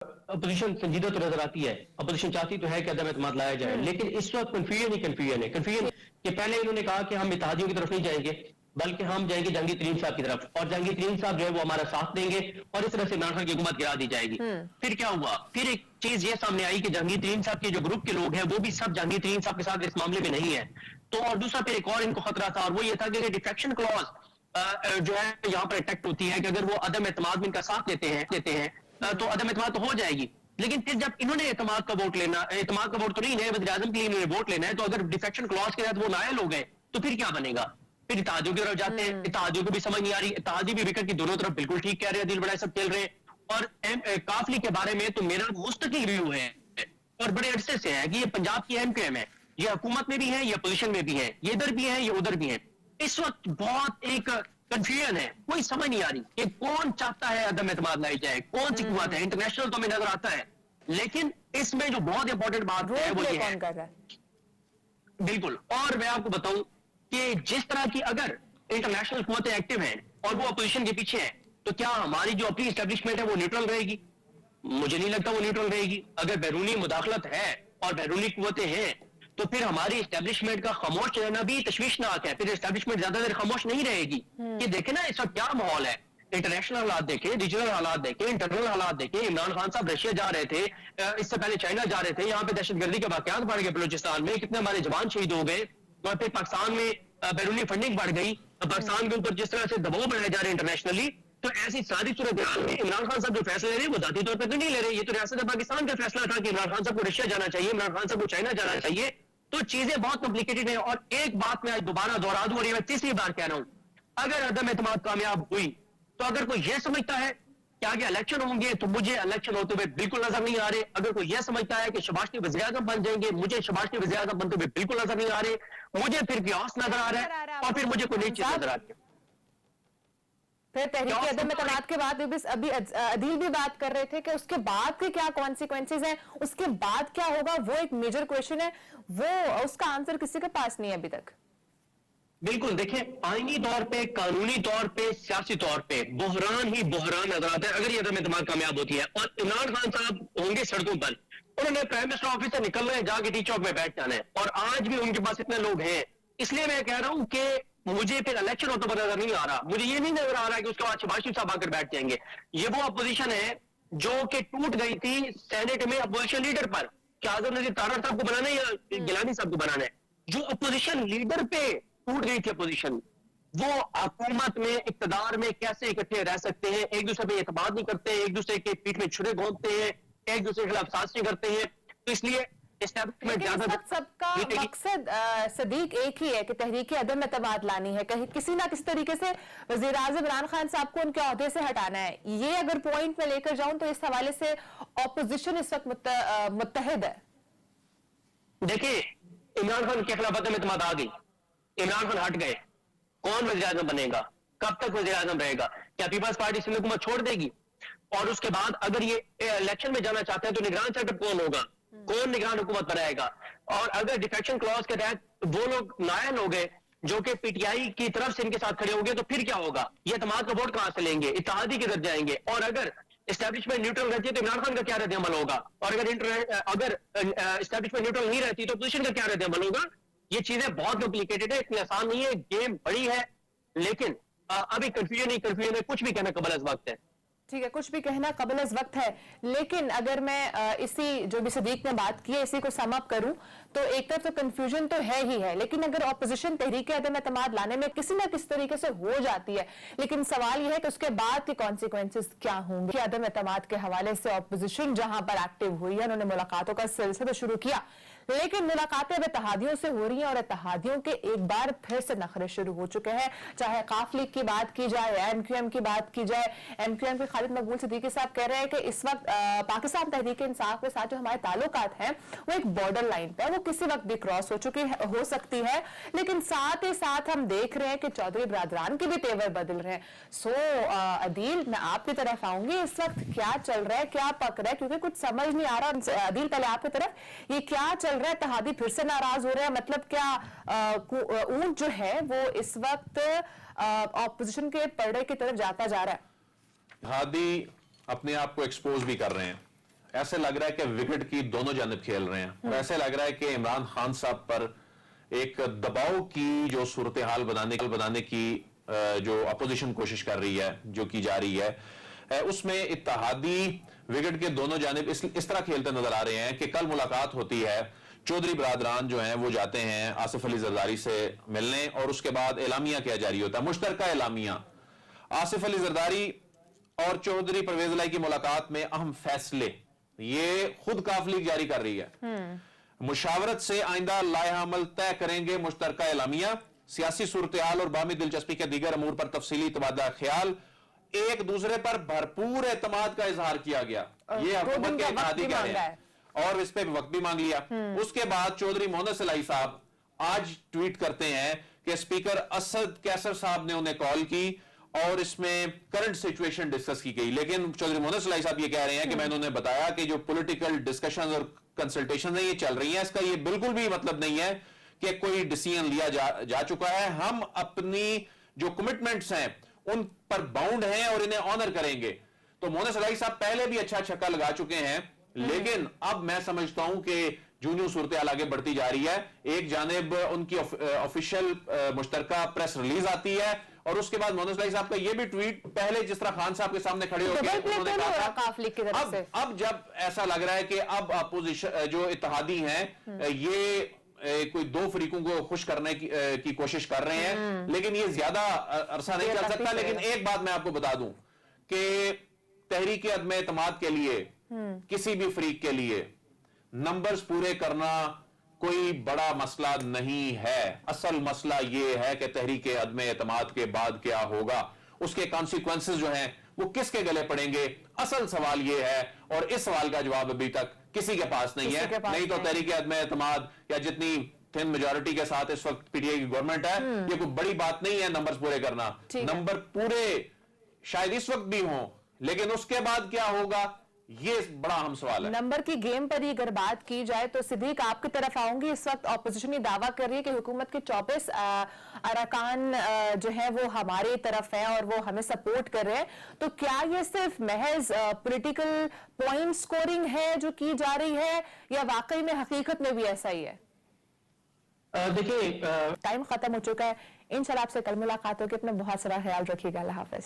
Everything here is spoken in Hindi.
अपोजिशन संजीदा तो नजर आती है, अपोजिशन चाहती तो है कि अदम एतमाद लाया जाए, लेकिन इस वक्त कन्फ्यूजन ही कन्फ्यूजन है। कन्फ्यूजन कि पहले इन्होंने कहा कि हम इत्तेहादियों की तरफ नहीं जाएंगे, बल्कि हम जाएंगे जहांगीर तरीन साहब की तरफ, और जहांगीर तरीन साहब जो है वो हमारा साथ देंगे, और इस तरह से इमरान खान की हुकूमत गिरा दी जाएगी। फिर क्या हुआ? फिर एक चीज ये सामने आई कि जहांगीर तरीन साहब के जो ग्रुप के लोग हैं वो भी सब जहांगीर तरीन साहब के साथ इस मामले में नहीं है। तो और दूसरा फिर एक और इनको खतरा था, और वो ये था कि डिफेक्शन क्लॉज जो है यहाँ पर अटैक्ट होती है कि अगर वो अदम एतमाद में इनका साथ देते हैं तो अदम एतमाद तो हो जाएगी। लेकिन फिर जब इन्होंने एतमाद का वोट लेना, एतमाद का वोट तो नहीं है, वज़ीर आज़म के लिए इन्होंने वोट लेना है, तो अगर डिफेक्शन क्लॉज के तहत वो नायल हो गए तो फिर क्या बनेगा? फिर इत्तेहादियों की तरफ जाते हैं, इत्तेहादियों को भी समझ नहीं आ रही, इत्तेहादी भी विकेट की दोनों तरफ बिल्कुल ठीक कह रहे हैं, दिल बड़ा सब खेल रहे हैं। और काफली के बारे में तो मेरा मुस्तकिल व्यू है और बड़े अरसे से है कि ये पंजाब की एमक्यूएम है, ये हुकूमत में भी है, ये अपोजिशन में भी है, ये इधर भी है, ये उधर भी है। इस वक्त बहुत एक कंफ्यूजन है, कोई समझ नहीं आ रही कि कौन चाहता है अदम एतमाद लाई जाए, कौन सी कुव्वत है। इंटरनेशनल तो हमें नजर आता है, लेकिन इसमें जो बहुत इंपॉर्टेंट बात है वो ये है। कर रहा है बिल्कुल। और मैं आपको बताऊं कि जिस तरह की अगर इंटरनेशनल कुव्वतें एक्टिव हैं और वो अपोजिशन के पीछे हैं, तो क्या हमारी जो अपनी एस्टेब्लिशमेंट है वो न्यूट्रल रहेगी? मुझे नहीं लगता वो न्यूट्रल रहेगी। अगर बैरूनी मुदाखलत है और बैरूनी कुव्वतें हैं, तो फिर हमारी एस्टेब्लिशमेंट का खामोश रहना भी तशवीशनाक है। फिर एस्टेब्लिशमेंट ज्यादा देर खामोश नहीं रहेगी कि देखे ना इस वक्त क्या माहौल है। इंटरनेशनल हालात देखें, रीजनल हालात देखें, इंटरनल हालात देखें। इमरान खान साहब रशिया जा रहे थे, इससे पहले चाइना जा रहे थे, यहाँ पे दहशतगर्दी के वाकयात बढ़ गए बलूचिस्तान में, कितने हमारे जवान शहीद हो गए। और फिर पाकिस्तान में बैरूनी फंडिंग बढ़ गई, पाकिस्तान के ऊपर जिस तरह से दबाव बनाए जा रहे हैं इंटरनेशनली, तो ऐसी सारी सूरत में इमरान खान साहब जो फैसले ले रहे हैं वो जाती तौर पर तो नहीं ले रहे। ये तो रियासत पाकिस्तान का फैसला था कि इमरान खान साहब को रशिया जाना चाहिए, इमरान खान साहब को चाइना जाना चाहिए। तो चीजें बहुत कॉम्प्लिकेटेड है। और एक बात मैं आज दोबारा दोहरा दूं, और ये मैं तीसरी बार कह रहा हूं, अगर अदम एतमाद कामयाब हुई तो अगर कोई यह समझता है कि आगे इलेक्शन होंगे, तो मुझे इलेक्शन होते हुए बिल्कुल नजर नहीं आ रहे। अगर कोई यह समझता है कि शहबाज शरीफ वज़ीर आज़म बन जाएंगे, मुझे शहबाज शरीफ वज़ीर आज़म बनते हुए बिल्कुल नजर नहीं आ रहे। मुझे फिर क्यास नजर आ रहा है, और फिर मुझे कोई नई चीज नजर आ रही है। फिर तहरीक अदम एतमाद के बाद अभी अदील भी बात कर रहे थे कि उसके बाद के क्या कॉन्सिक्वेंसेज हैं, उसके बाद क्या होगा, वो एक मेजर क्वेश्चन है, वो उसका आंसर किसी के पास नहीं है अभी तक। बिल्कुल, देखें आईनी तौर पे, कानूनी तौर पे, सियासी तौर पे बहरान ही बहरान नजर आता है अगर ये अदम एतमाद कामयाब होती है। और इमरान खान साहब होंगे सड़कों पर, उन्होंने प्राइम मिनिस्टर ऑफिस से निकल रहे हैं, जाके टी चौक में बैठ जाना है, और आज भी उनके पास इतने लोग हैं। इसलिए मैं कह रहा हूं कि मुझे फिर इलेक्शन होता हुआ नजर नहीं आ रहा। मुझे ये नहीं नजर आ रहा कि उसके बाद शहबाज शरीफ साहब आकर बैठ जाएंगे। ये वो अपोजिशन है जो कि टूट गई थी सेनेट में अपोजिशन लीडर पर, क्या आजम नजीर तारड़ साहब को बनाना है या गिलानी साहब को बनाना है। जो अपोजिशन लीडर पे टूट गई थी अपोजिशन, वो हुकूमत में, इक्तदार में कैसे इकट्ठे रह सकते हैं, एक दूसरे पे एतमाद नहीं करते हैं, एक दूसरे के पीठ में छुरे घोंपते हैं, एक दूसरे के खिलाफ साजिश करते हैं। तो इसलिए सबका मकसद सदीक एक ही है कि तहरीक अदम एतमाद लानी है, कहीं किसी ना किसी तरीके से वज़ीर आज़म इमरान खान साहब को उनके ओहदे से हटाना है। ये अगर पॉइंट में लेकर जाऊं तो इस हवाले से ऑपोजिशन इस वक्त मुत्तहिद है। देखिए, इमरान खान के खिलाफ अदम एतमाद आ गई, इमरान खान हट गए, कौन वज़ीर आज़म बनेगा? कब तक वज़ीर आज़म रहेगा? क्या पीपल्स पार्टी सिंध हुकूमत छोड़ देगी? और उसके बाद अगर ये इलेक्शन में जाना चाहते हैं तो निगरान सेटअप कौन होगा? कौन निगरान हुकूमत बनाएगा? और अगर डिफेक्शन क्लॉज के तहत वो लोग नायल हो गए जो कि पीटीआई की तरफ से इनके साथ खड़े होंगे, तो फिर क्या होगा? ये एतमाद का वोट कहां से लेंगे? इत्तेहादी किधर जाएंगे? और अगर एस्टेब्लिशमेंट न्यूट्रल रहती है तो इमरान खान का क्या रद्द अमल होगा? और अगर एस्टेब्लिशमेंट न्यूट्रल नहीं रहती तो अपोजिशन का क्या रद्द अमल होगा? ये चीजें बहुत कॉम्प्लिकेटेड है, इतनी आसान नहीं है, गेम बड़ी है, लेकिन अभी कंफ्यूजन है, कुछ भी कहना कबल अज़ वक्त है। ठीक है, कुछ भी कहना कबल अज़ वक्त है। लेकिन अगर मैं इसी जो भी सदीक ने बात की है इसी को सम अप करूं तो एक तरफ तो कंफ्यूजन तो है ही है, लेकिन अगर ऑपोजिशन तहरीक अदम एतमाद लाने में किसी ना किसी तरीके से हो जाती है, लेकिन सवाल यह है कि उसके बाद के कॉन्सिक्वेंसेस क्या होंगे। कि अदम एतमाद के हवाले से ऑपोजिशन जहां पर एक्टिव हुई है, उन्होंने मुलाकातों का सिलसिला शुरू किया, लेकिन मुलाकातें अब इत्तेहादियों से हो रही हैं और इत्तेहादियों के एक बार फिर से नखरे शुरू हो चुके हैं। चाहे काफ लीग की बात की जाए, एमक्यूएम की बात की जाए, एमक्यूएम के खालिद मकबूल सिद्दीकी साहब कह रहे हैं कि इस वक्त पाकिस्तान तहरीक इंसाफ के साथ जो हमारे ताल्लुकात हैं वो एक बॉर्डर लाइन पे है, वो किसी वक्त भी क्रॉस हो सकती है। लेकिन साथ ही साथ हम देख रहे हैं कि चौधरी बरादरान के भी तेवर बदल रहे हैं। सो अदील, मैं आपकी तरफ आऊंगी, इस वक्त क्या चल रहा है, क्या पक रहा है, क्योंकि कुछ समझ नहीं आ रहा। अदील, पहले आपकी तरफ, ये क्या चल रहा है? इत्तेहादी फिर से नाराज हो रहे हैं, मतलब क्या ऊंट जो है वो इस वक्त ऑपोजिशन के पलड़े की तरफ जाता जा रहा है? इत्तेहादी अपने आप को एक्सपोज भी कर रहे हैं ऐसे लग रहा है कि विकेट की दोनों जानिब खेल रहे हैं और ऐसे लग रहा है कि इमरान खान साहब पर एक दबाव की जो सूरत हाल बनाने की जो अपोजिशन कोशिश कर रही है, जो की जा रही है, उसमें इत्तेहादी विकेट के दोनों जानिब इस तरह खेलते नजर आ रहे हैं कि कल मुलाकात होती है, चौधरी बरादरान जो हैं वो जाते हैं आसिफ अली जरदारी से मिलने और उसके बाद एलामिया किया जारी होता है, मुश्तरका एलामिया। आसिफ अली जरदारी और चौधरी परवेज इलाही की मुलाकात में अहम फैसले ये खुद काफिली जारी कर रही है। मुशावरत से आइंदा लाया अमल तय करेंगे मुश्तरका एलामिया, सियासी सूरत-ए-हाल और बामी दिलचस्पी के दीगर अमूर पर तफसीली तबादला ख्याल, एक दूसरे पर भरपूर एतमाद का इजहार किया गया। ये हुकूमत के इत्तेहादी कह रहे हैं और इस पे वक्त भी मांग लिया। उसके बाद चौधरी मोहम्मद इलाही साहब आज ट्वीट करते हैं कि स्पीकर असद कैसर साहब ने उन्हें कॉल की और इसमें करंट सिचुएशन डिस्कस की गई, लेकिन चौधरी मोहम्मद इलाही साहब ये कह रहे हैं कि मैंने उन्हें बताया कि जो पॉलिटिकल डिस्कशन और कंसल्टेशन है ये चल रही है, इसका ये बिल्कुल भी मतलब नहीं है कि कोई डिसीजन लिया जा चुका है। हम अपनी जो कमिटमेंट्स हैं उन पर बाउंड हैं और इन्हें ऑनर करेंगे। तो मोहम्मद इलाही साहब पहले भी अच्छा छक्का लगा चुके हैं, लेकिन अब मैं समझता हूं कि जूनियर सूरत हाल आगे बढ़ती जा रही है। एक जानिब उनकी ऑफिशियल मुश्तरका प्रेस रिलीज आती है और उसके बाद मोहम्मद इलाही साहब का ये भी ट्वीट पहले जिस तरह खान साहब के सामने खड़े होकर उन्होंने कहा था, अब जब ऐसा लग रहा है कि अब अपोजिशन जो इत्तेहादी हैं ये कोई दो फरीकों को खुश करने की कोशिश कर रहे हैं, लेकिन ये ज्यादा अरसा नहीं चल सकता। लेकिन एक बात मैं आपको बता दूं कि तहरीक अदम एतमाद के लिए किसी भी फरीक के लिए नंबर्स पूरे करना कोई बड़ा मसला नहीं है। असल मसला यह है कि तहरीक अदम एतमाद के बाद क्या होगा, उसके कॉन्सिक्वेंसेस जो हैं वो किसके गले पड़ेंगे, असल सवाल यह है। और इस सवाल का जवाब अभी तक किसी के पास नहीं है। नहीं तो तहरीक अदम एतमाद या जितनी थिन मेजॉरिटी के साथ इस वक्त पीटीआई की गवर्नमेंट है, ये कोई बड़ी बात नहीं है नंबर्स पूरे करना। नंबर पूरे शायद इस वक्त भी हों, लेकिन उसके बाद क्या होगा ये बड़ा अहम सवाल है। नंबर की गेम पर ही अगर बात की जाए तो सिद्दीक आपकी तरफ आऊंगी। इस वक्त ऑपोजिशन ये दावा कर रही है कि हुकूमत के 24 अरकान जो है वो हमारी तरफ है और वो हमें सपोर्ट कर रहे हैं, तो क्या ये सिर्फ महज पॉलिटिकल पॉइंट स्कोरिंग है जो की जा रही है या वाकई में हकीकत में भी ऐसा ही है? देखिए टाइम खत्म हो चुका है। इंशाल्लाह आपसे कल मुलाकात होगी। अपना बहुत सारा ख्याल रखिएगा। अल्लाह हाफिज।